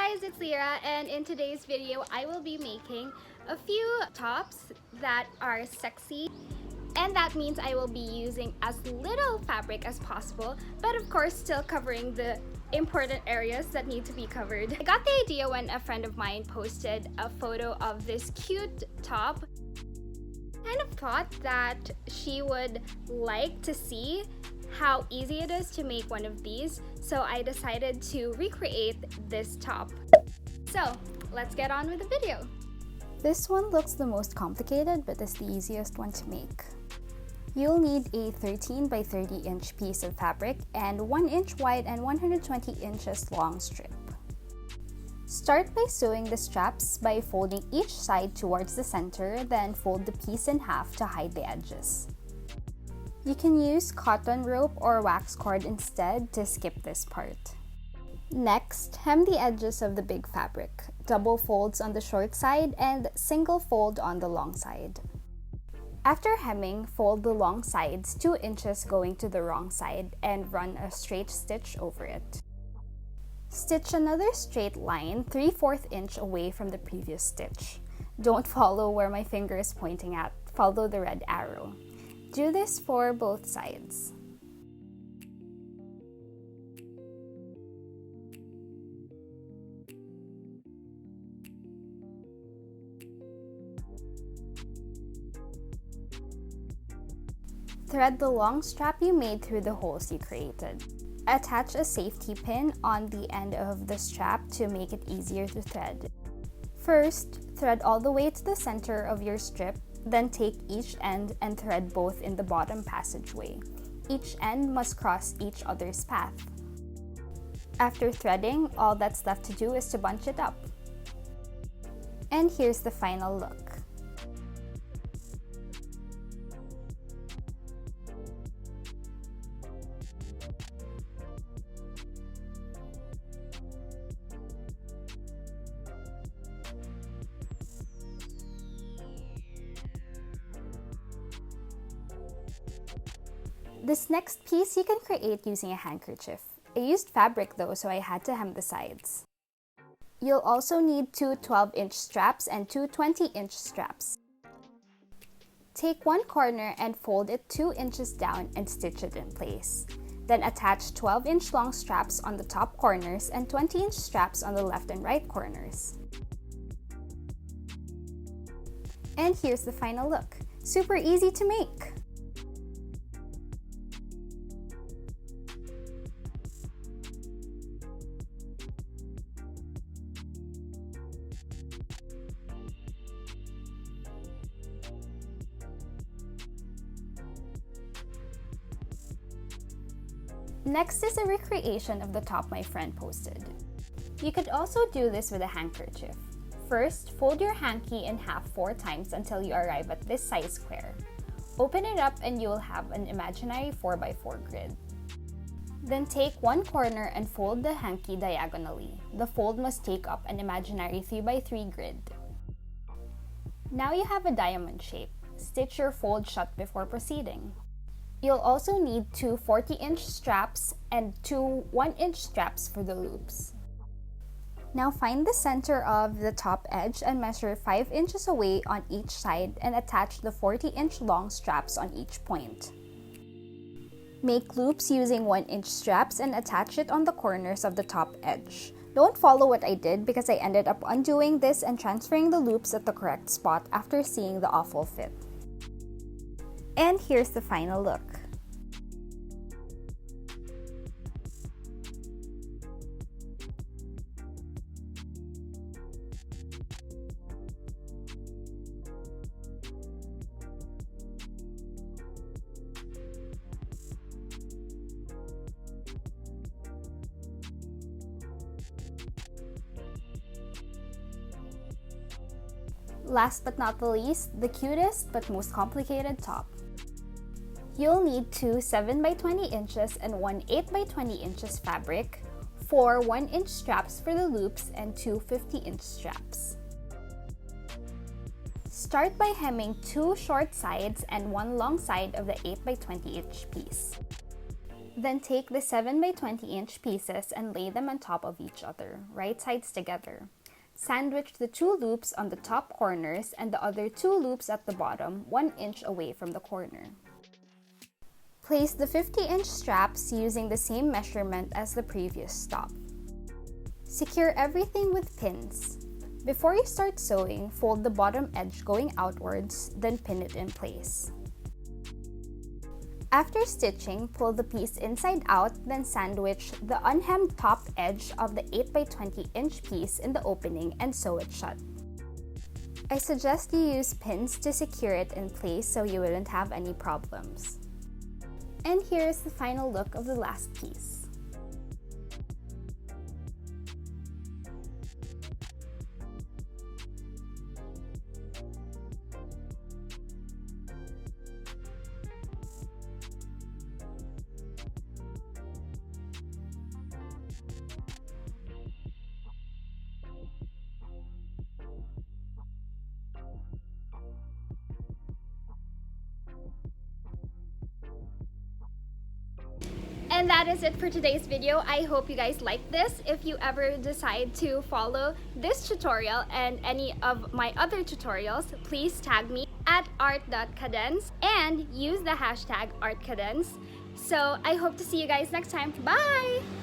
guys, it's Lyra, and in today's video I will be making a few tops that are sexy, and that means I will be using as little fabric as possible, but of course still covering the important areas that need to be covered. I got the idea when a friend of mine posted a photo of this cute top. I kind of thought that she would like to see how easy it is to make one of these, so I decided to recreate this top. So let's get on with the video. This one looks the most complicated, but is the easiest one to make. You'll need a 13 by 30 inch piece of fabric and 1 inch wide and 120 inches long strip. Start by sewing the straps by folding each side towards the center, then fold the piece in half to hide the edges. You can use cotton rope or wax cord instead to skip this part. Next, hem the edges of the big fabric, double folds on the short side and single fold on the long side. After hemming, fold the long sides 2 inches going to the wrong side and run a straight stitch over it. Stitch another straight line 3/4 inch away from the previous stitch. Don't follow where my finger is pointing at, follow the red arrow. Do this for both sides. Thread the long strap you made through the holes you created. Attach a safety pin on the end of the strap to make it easier to thread. First, thread all the way to the center of your strip, then take each end and thread both in the bottom passageway. Each end must cross each other's path. After threading, all that's left to do is to bunch it up. And here's the final look. This next piece you can create using a handkerchief. I used fabric though, so I had to hem the sides. You'll also need two 12-inch straps and two 20-inch straps. Take one corner and fold it 2 inches down and stitch it in place. Then attach 12-inch long straps on the top corners and 20-inch straps on the left and right corners. And here's the final look. Super easy to make! Next is a recreation of the top my friend posted. You could also do this with a handkerchief. First, fold your hanky in half 4 times until you arrive at this size square. Open it up and you will have an imaginary 4x4 grid. Then take one corner and fold the hanky diagonally. The fold must take up an imaginary 3x3 grid. Now you have a diamond shape. Stitch your fold shut before proceeding. You'll also need two 40-inch straps and two 1-inch straps for the loops. Now find the center of the top edge and measure 5 inches away on each side and attach the 40-inch long straps on each point. Make loops using 1-inch straps and attach it on the corners of the top edge. Don't follow what I did because I ended up undoing this and transferring the loops at the correct spot after seeing the awful fit. And here's the final look. Last but not the least, the cutest but most complicated top. You'll need two 7 by 20 inches and one 8 by 20 inches fabric, 4 1-inch straps for the loops, and two 50-inch straps. Start by hemming 2 short sides and 1 long side of the 8 by 20 inch piece. Then take the 7 by 20 inch pieces and lay them on top of each other, right sides together. Sandwich the 2 loops on the top corners and the other 2 loops at the bottom 1 inch away from the corner. Place the 50-inch straps using the same measurement as the previous stop. Secure everything with pins. Before you start sewing, fold the bottom edge going outwards, then pin it in place. After stitching, pull the piece inside out, then sandwich the unhemmed top edge of the 8 by 20 inch piece in the opening and sew it shut. I suggest you use pins to secure it in place so you wouldn't have any problems. And here's the final look of the last piece. And that is it for today's video. I hope you guys like this. If you ever decide to follow this tutorial and any of my other tutorials, please tag me at art.cadence and use the hashtag artcadence. So I hope to see you guys next time. Bye!